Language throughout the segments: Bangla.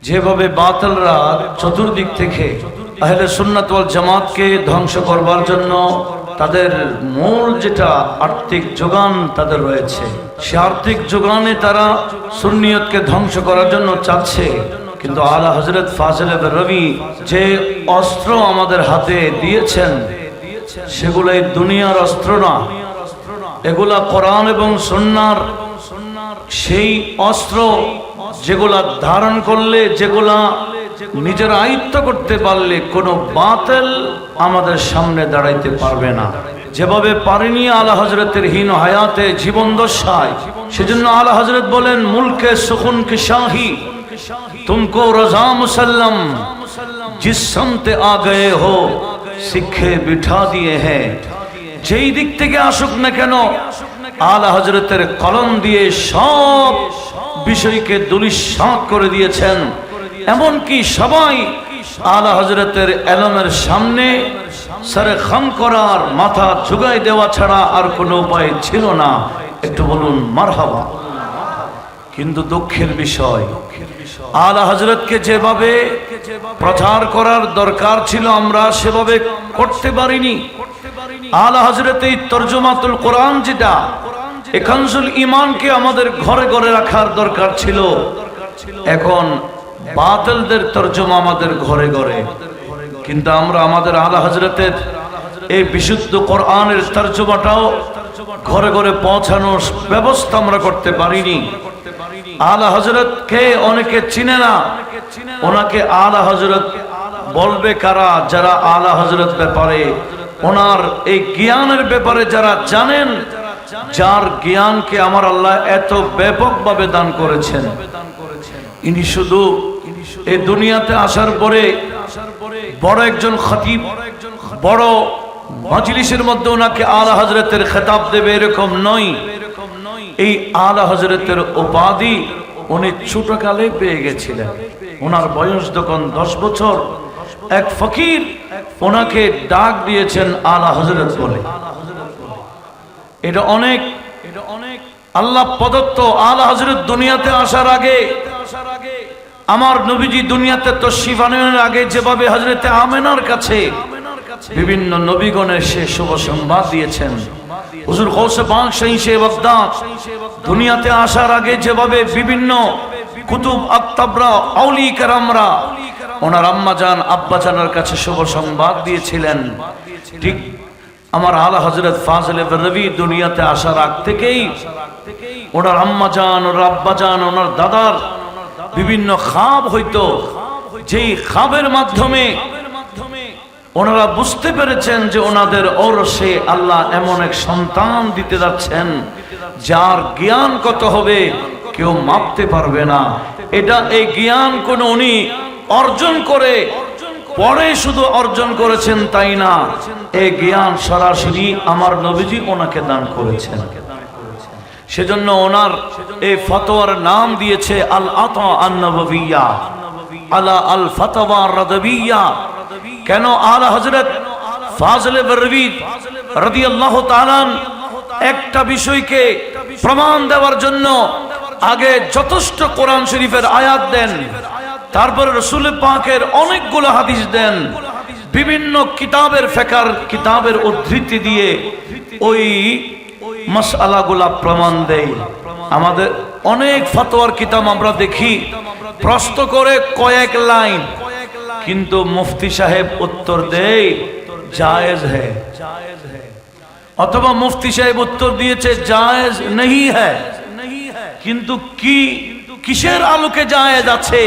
যেভাবে বাতিলরা চতুর্দিক থেকে আহলে সুন্নাত ওয়াল জামাতকে ধ্বংস করবার জন্য তাদের মূল যেটা আর্থিক যোগান তাদের রয়েছে, সে আর্থিক যোগানে তারা সুন্নিয়তকে ধ্বংস করার জন্য চাচ্ছে। কিন্তু আলা হযরত ফাজিল বেরলভী যে অস্ত্র আমাদের হাতে দিয়েছেন সেগুলো এই দুনিয়ার অস্ত্র না, এগুলা কোরআন এবং সুন্নাহর সেই অস্ত্র যেগুলা ধারণ করলে, যেগুলা নিজের আয়ত্ত করতে পারলে কোনো বাতিল আমাদের সামনে দাঁড়াইতে পারবে না। যেভাবে পারেনি আলা হযরতের হীন হায়াতে জীবন দশায়, সেজন্য আলা হযরত বলেন মুলকে সুকুন কি শাহী तुमको रजा मुसल्लम जिस समते आ गए हो सिक्खे बिठा दिए हैं। যেই দিক থেকে আসুক না কেন আলা হযরতের কলম দিয়ে সব বিষয়কে দুলিশাত করে দিয়েছেন। এমনকি সবাই আলা হযরতের এলমের সামনে সরে খাম করার, মাথা ঝুঁকাই দেওয়া ছাড়া আর কোনো উপায় ছিল না। একটু বলুন মারহাবা। কিন্তু দুঃখের বিষয়, আলা হযরতকে যেভাবে প্রচার করার দরকার ছিল আমরা সেভাবে করতে পারিনি। আলা হযরত এই তরজমাতুল কোরআন যেটা, এই কানজুল ঈমানকে আমাদের ঘরে ঘরে রাখার দরকার ছিল। এখন বাতিলদের তরজমা আমাদের ঘরে ঘরে, কিন্তু আমরা আমাদের আলা হযরতের এই বিশুদ্ধ কোরআনের তরজমাটাও ঘরে ঘরে পৌঁছানোর ব্যবস্থা আমরা করতে পারিনি। আলা হযরতকে অনেকে চিনে না, ওনাকে আলা হযরত বলবে কারা? যারা আলা হযরত ব্যাপারে, ওনার এই জ্ঞানের ব্যাপারে যারা জানেন, যার জ্ঞানকে আমার আল্লাহ এত ব্যাপকভাবে দান করেছেন। ইনি শুধু এই দুনিয়াতে আসার পরে বড় একজন খতিব, বড় মজলিসের মধ্যে ওনাকে আলা হযরতের খেতাব দেবে এরকম নয়। এই আলা হযরতের উপাধি উনি ছোটকালে পেয়ে গেছিলেন। ওনার বয়স যখন 10 বছর, এক ফকির ওনাকে ডাক দিয়েছেন আলা হযরত বলে। এটা অনেক আল্লাহ প্রদত্ত। আলা হযরত দুনিয়াতে আসার আগে, আমার নবীজি দুনিয়াতে তশরিফ আনার আগে যেভাবে হযরতে আমেনার কাছে বিভিন্ন নবীগণের সে শুভ সংবাদ দিয়েছেন, হুজুর গৌসে পাক শাহী বাগদাদ দুনিয়াতে আসার আগে যেভাবে বিভিন্ন কুতুব আকতাবরা, আউলি কেরামরা ওনার আম্মাজান আব্বাজানের কাছে শুভ সংবাদ দিয়েছিলেন, ঠিক আমার আলা হযরত ফাজিল বেরলভী দুনিয়াতে আসার আগ থেকেই ওনার আম্মাজান, ওনার আব্বাজান, ওনার দাদার বিভিন্ন খাব হইতো, যেই খাবের মাধ্যমে ওনারা বুঝতে পেরেছেন যে ওনাদের ওরসে আল্লাহ এমন এক সন্তান দিতে যাচ্ছেন যার জ্ঞান কত হবে কেউ মাপতে পারবে না। এটা এই জ্ঞান কোন উনি অর্জন করে পরে শুধু অর্জন করেছেন তাই না, এই জ্ঞান সরাসরি আমার নবীজি ওনাকে দান করেছেন। সেজন্য ওনার এই ফতোয়ার নাম দিয়েছে আল আতা আন নববিয়্যা আলা আল ফাতওয়া রাদবিয়্যা। কেন? আলা হযরত ফাজিল বেরলভী রাদিয়াল্লাহু তাআলা একটা বিষয়কে প্রমাণ দেওয়ার জন্য আগে যথেষ্ট কোরআন শরীফের আয়াত দেন, তারপর রাসূল পাকের অনেকগুলো হাদিস দেন, বিভিন্ন কিতাবের ফিকর কিতাবের উদ্ধৃতি দিয়ে ওই মাসআলাগুলা প্রমাণ দেয়। আমাদের অনেক ফতোয়ার কিতাব আমরা দেখি প্রশ্ন করে কয়েক লাইন, কিন্তু মুফতি সাহেব উত্তর দেয় জায়েজ है, অথবা মুফতি সাহেব উত্তর দিয়েছে জায়েজ नहीं है। কিন্তু কি কিসের আলোকে জায়েজ আছে,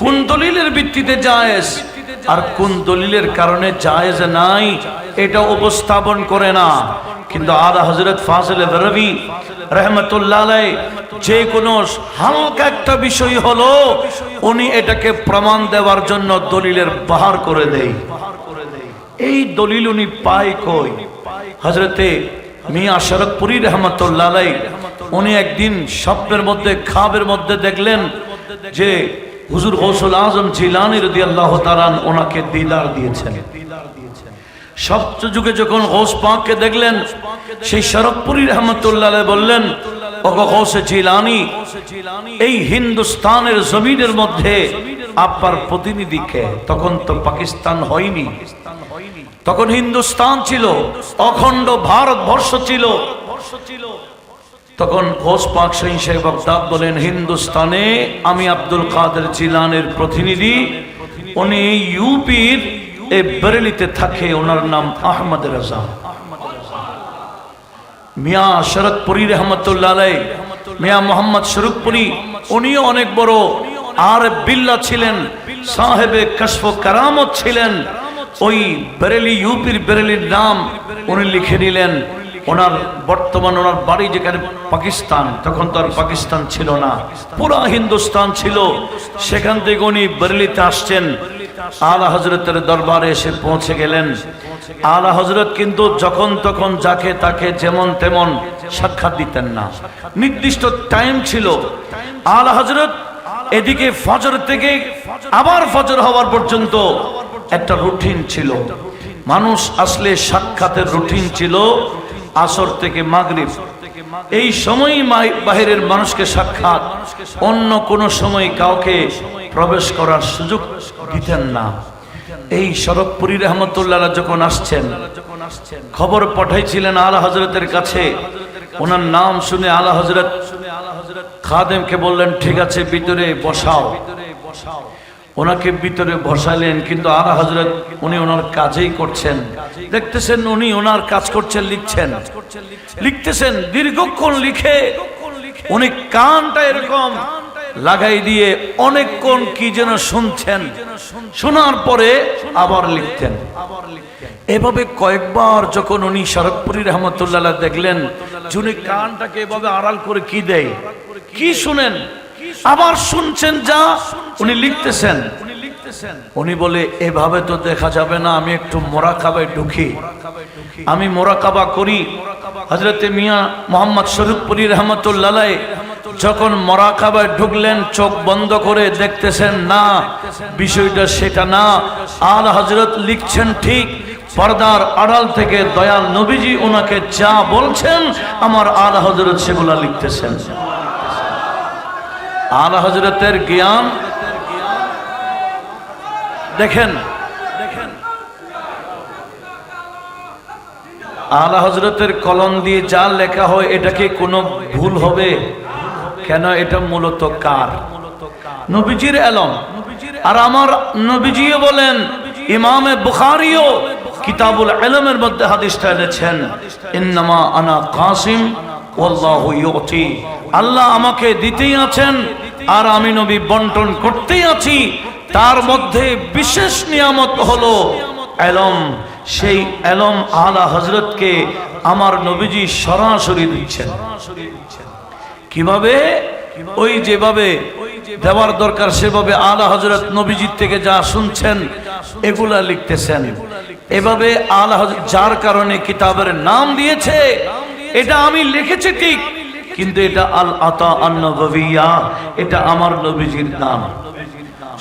কোন দলিলের ভিত্তিতে জায়েজ আর কোন দলিলের কারণে জায়েজ নাই, এটা উপস্থাপন করে না। কিন্তু আলা হযরত ফাজিল বেরলভী রাহমাতুল্লাহ আলাইহি যে কোনো হালকা একটা বিষয় হলো উনি এটাকে প্রমাণ দেওয়ার জন্য দলিলের বাহার করে দেয়। এই দলিল উনি পায় কই? হযরতে মিয়াঁ শরফপুরী রাহমাতুল্লাহ আলাইহি উনি একদিন স্বপ্নের মধ্যে খাবের মধ্যে দেখলেন যে হুজুর গৌসুল আজম জিলানী রাদিয়াল্লাহু তাআলা ওনাকে দিদার দিয়েছেন। সপ্ত যুগে যখন গৌস পাককে দেখলেন, সেই শরফপুরী রাহমাতুল্লাহ আলাইহি বললেন, ও গৌসে জিলানী, এই হিন্দুস্তানের জমিনের মধ্যে আপনার প্রতিনিধিকে, তখন তো পাকিস্তান হয়নি, তখন হিন্দুস্তান ছিল, অখণ্ড ভারতবর্ষ ছিল। তখন গৌস পাক শাহ বাগদাদ বলেন, হিন্দুস্তানে আমি আব্দুল কাদের জিলানীর প্রতিনিধি, উনি ইউপির বেরেলিতে থাকে, ওনার নাম আহমদ রাজা। মিয়া শরৎপুরি রহমতুল্লাহ আলাইহি, মিয়া মোহাম্মদ শরীফপুরি, উনিও অনেক বড় আরব বিল্লাহ ছিলেন, সাহেবে কশফ ও কারামত ছিলেন। ওই বেরেলি, ইউপির বেরেলির নাম উনি লিখে নিলেন। ওনার বর্তমান ওনার বাড়ি যেখানে পাকিস্তান, তখন তো আর পাকিস্তান ছিল না, পুরা হিন্দুস্তান ছিল। সেখান থেকে উনি বেরেলিতে আসছেন, আলা হযরতের দরবারে এসে পৌঁছে গেলেন। আলা হযরত কিন্তু যখন তখন যাকে তাকে যেমন তেমন সাক্ষাৎ দিতেন না, নির্দিষ্ট টাইম ছিল। আলা হযরত এদিকে ফজর থেকে আবার ফজর হওয়ার পর্যন্ত একটা রুটিন ছিল, মানুষ আসলে সাক্ষাতের রুটিন ছিল। আসর থেকে মাগরিব এই সময়ই বাহিরের মানুষকে সাক্ষাৎ, অন্য কোন সময় কাউকে প্রবেশ করার সুযোগ দিতেন না। এই শরৎপুরি রহমতুল্লাহ যখন আসছেন, খবর পাঠাইছিলেন আলা হযরতের কাছে। ওনার নাম শুনে আলা হযরত খাদেমকে বললেন, ঠিক আছে ভিতরে বসাও। ওনাকে ভিতরে বসালেন, কিন্তু আলা হযরত উনি ওনার কাজেই করছেন, দেখতেছেন উনি ওনার কাজ করছেন, লিখতেছেন। দীর্ঘক্ষণ লিখে উনি কানটা এরকম লাগাই দিয়ে অনেকক্ষণ কি যেন শুনছেন, শোনার পরে আবার লিখতেন। এভাবে কয়েকবার যখন উনি শরৎপুরি রহমতুল্লাহ দেখলেন, উনি কানটাকে এভাবে আড়াল করে কি দেয়, কি শুনেন, আবার শুনছেন, যা উনি লিখতেছেন। উনি বলে, এভাবে তো দেখা যাবে না, আমি একটু মোরাকাবায় ঢুকি, আমি মোরাকাবা করি। হযরতে মিয়া মোহাম্মদ শরীফপুরি রহমতুল্লাহ যখন মোরাকাবায় ঢুকলেন, চোখ বন্ধ করে দেখতেছেন, না বিষয়টা সেটা না। আলা হযরত লিখছেন ঠিক, পর্দার আড়াল থেকে দয়াল নবীজি ওনাকে যা বলছেন, আমার আলা হযরত সেগুলা লিখতেছেন। আলা হযরতের জ্ঞান দেখেন, আলা হযরতের কলম দিয়ে যা লেখা হয়, এটা কি কোনো ভুল হবে? কেন, এটা মূলত কার? নবীজির এলম। আর আমার নবীজিও বলেন, ইমামে বুখারীও কিতাবুল ইলমের মধ্যে হাদিসটা এনেছেন, ইন্নামা আনা কাসিম ওয়াল্লাহু ইউতি। আল্লাহ আমাকে দিতেই আছেন, আর আমি নবী বন্টন করতেই আছি। তার মধ্যে বিশেষ নিয়ামত হলো এলম। সেই এলম আলা হযরতকে আমার নবীজি সরাসরি দিচ্ছেন। কিভাবে? ওই যেভাবে দেওয়ার দরকার সেভাবে আলা হযরত নবীজির থেকে যা শুনছেন এগুলা লিখতেছেন। এভাবে আলা হযরত যার কারণে কিতাবের নাম দিয়েছে, এটা আমি লিখেছি ঠিক, কিন্তু এটা আল আতা আন-নববিয়্যা, এটা আমার নবীজির নাম।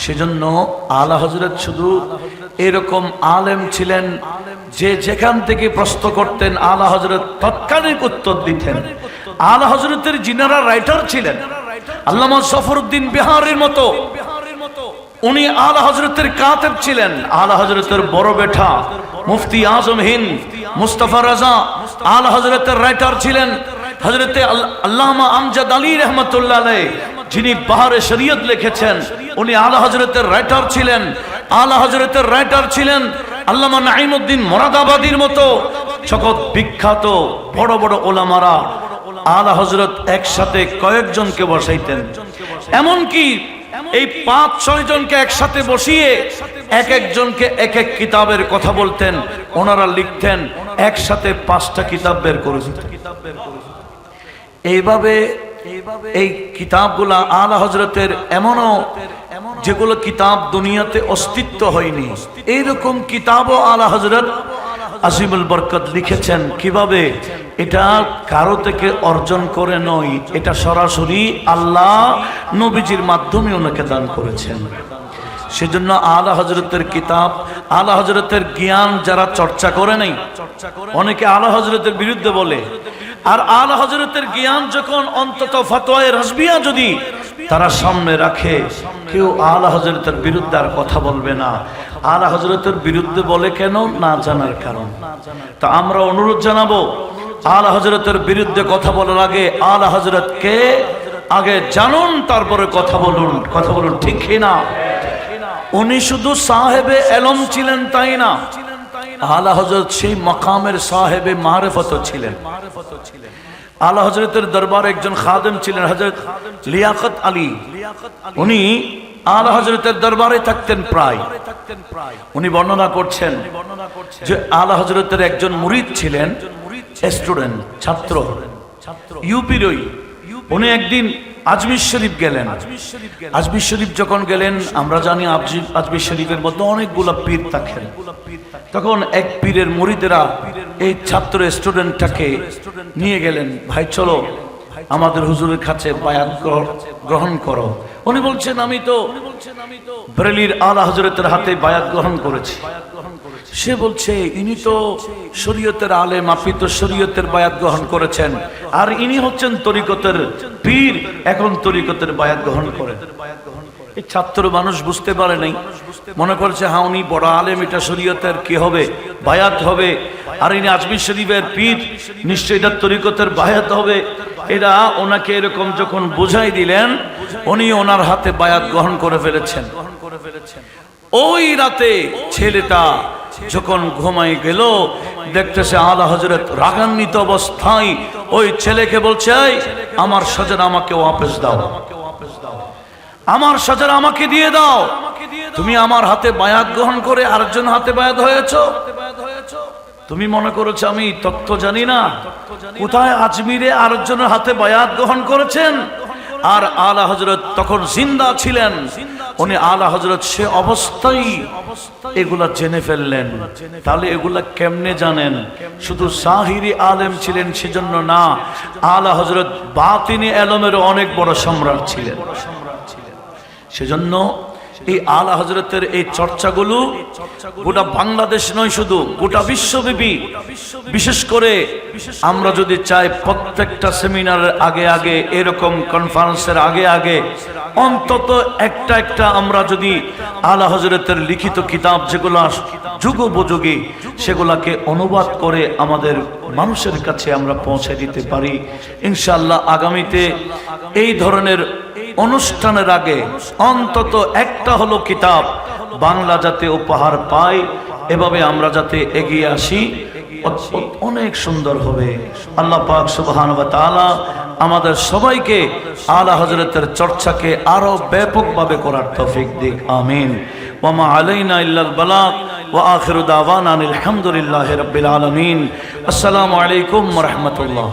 সেজন্য আলা হযরত শুধু এরকম আলেম ছিলেন যে যেখান থেকে প্রশ্ন করতেন আলা হযরত তৎকালীন উত্তর দিতেন। আলা হযরতের যিনারা রাইটার ছিলেন, আল্লামা সফরউদ্দিন বিহারীর মতো, উনি আলা হযরতের কাতেব ছিলেন। আলা হযরতের বড় বেটা মুফতি আজম হিন্দ মুস্তাফা রাজা আলা হযরতের রাইটার ছিলেন। হযরতে আল্লামা আমজাদ আলী রহমতুল্লাহ আলাইহি, যিনি বাহারে শরীয়ত লিখেছেন, উনি আলা হযরতের রাইটার ছিলেন। আলা হযরতের রাইটার ছিলেন আল্লামা নাঈমউদ্দিন মুরাদাবাদীর মতো জগৎ বিখ্যাত বড় বড় ওলামারা। আলা হযরত একসাথে কয়েকজনকে বসাইতেন, এমনকি এই ৫-৬ জনকে একসাথে বসিয়ে এক একজনকে এক এক কিতাবের কথা বলতেন, ওনারা লিখতেন, একসাথে ৫টা কিতাব বের করে দিতেন। এইভাবে এই কিতাবগুলা আলা হযরতের এমনও যেগুলো কিতাব দুনিয়াতে অস্তিত্ব হয়নি, এইরকম কিতাবও আলা হযরত আসিমুল বরকত লিখেছেন। কিভাবে? এটা কারো থেকে অর্জন করে নয়, এটা সরাসরি আল্লাহ নবীজির মাধ্যমে ওনাকে দান করেছেন। সেজন্য আলা হযরতের কিতাব, আলা হযরতের জ্ঞান যারা চর্চা করে নাই, অনেকে আলা হযরতের বিরুদ্ধে বলে, আর আলা হযরতের জ্ঞান যখন অন্তত ফতোয়ায়ে রাসবিয়া যদি তারা সামনে রাখে, কেউ আলা হযরতের বিরুদ্ধে আর কথা বলবে না। আলা হযরতের বিরুদ্ধে বলে কেন? না জানার কারণ। তা আমরা অনুরোধ জানাবো, আলা হযরতের বিরুদ্ধে কথা বলার আগে আলা হযরতকে আগে জানুন, তারপরে কথা বলুন। কথা বলুন, ঠিক কি না? উনি শুধু সাহেবে এলম ছিলেন তাই না, আলা হযরত সেই মাকামের সাহেবে মারিফত ছিলেন। আলা হযরতের দরবারে একজন খাদেম ছিলেন, হযরত লিয়াকত আলী। উনি আলা হযরতের দরবারে থাকতেন প্রায়। উনি বর্ণনা করছেন যে আলা হযরতের একজন মুরিদ ছিলেন, স্টুডেন্ট, ছাত্র, ইউপিরই। উনি একদিন আজমির শরীফ গেলেন। আজমির শরীফ যখন গেলেন, আমরা জানি আজমির শরীফের মধ্যে অনেকগুলো পীর থাকেন। তখন এক পীরের মুরিদেরা এই ছাত্র স্টুডেন্টটাকে নিয়ে গেলেন, ভাই চলো আমাদের হুজুরের কাছে বায়াত গ্রহণ করো। উনি বলছেন আমি তো বরেলির আলা হযরতের হাতে বায়াত গ্রহণ করেছি। সে বলছে ইনি তো শরীয়তের আলেম, আপনি তো শরীয়তের বায়াত গ্রহণ করেছেন, আর ইনি হচ্ছেন তরিকতের পীর, এখন তরিকতের বায়াত গ্রহণ করেন। এই ছাত্র মানুষ বুঝতে পারে নাই, মনে করছে হ্যাঁ উনি বড় আলেম, এটা শরীয়তের কি হবে, বায়াত হবে, আর ইনি আজমির শরীফের পীর, নিশ্চয়ই এটা তরিকতের বায়াত হবে। এরা ওনাকে এরকম যখন বুঝাই দিলেন, উনি ওনার হাতে বায়াত গ্রহণ করে ফেলেছেন। ওই রাতে ছেলেটা যখন ঘুমাই গেল, দেখতেছে আলা হযরত রাগান্বিত অবস্থায় ওই ছেলেকে বলছে, আমার সাজারা আমাকে ওয়াপস দাও, আমার সাজারা আমাকে দিয়ে দাও। তুমি আমার হাতে বায়াত গ্রহণ করে আরেকজন হাতে বায়াত হয়েছো। তুমি মনে করেছো আমি তত্ত্ব জানি না? কোথায় আজমিরে আরেকজনের হাতে বায়াত গ্রহণ করেছেন। আর আলা হযরত তখন জিন্দা ছিলেন। উনি আলা হযরত সে অবস্থায় এগুলা জেনে ফেললেন। তাহলে এগুলা কেমনে জানেন? শুধু সাহিরি আলেম ছিলেন সেজন্য না, আলা হযরত বাতিনি এলমের অনেক বড় সম্রাট ছিলেন। সেজন্য এই আলা হযরতের এই চর্চাগুলো গোটা বাংলাদেশ নয়, শুধু গোটা বিশ্বব্যাপী। বিশেষ করে আমরা যদি চাই প্রত্যেকটা সেমিনারের আগে আগে, এরকম কনফারেন্সের আগে আগে অন্তত একটা আমরা যদি আলা হযরতের লিখিত কিতাব যেগুলো যুগোপযোগী, সেগুলাকে অনুবাদ করে আমাদের মানুষের কাছে আমরা পৌঁছে দিতে পারি, ইনশাআল্লাহ আগামীতে এই ধরনের অনুষ্ঠানের আগে অন্তত একটা হলো কিতাব বাংলা যাতে উপহার পায়, এভাবে আমরা যাতে এগিয়ে আসি, অনেক সুন্দর হবে। আল্লাহ পাক সুবহানাহু ওয়া তাআলা আমাদের সবাইকে আলা হযরতের চর্চাকে আরো ব্যাপকভাবে করার তৌফিক দিক। আমিন। ওয়া মা আলাইনা ইল্লাল বালাগ ওয়া আখিরু দাওয়ানা আলহামদুলিল্লাহি রাব্বিল আলামিন। আসসালামু আলাইকুম ওয়া রাহমাতুল্লাহ।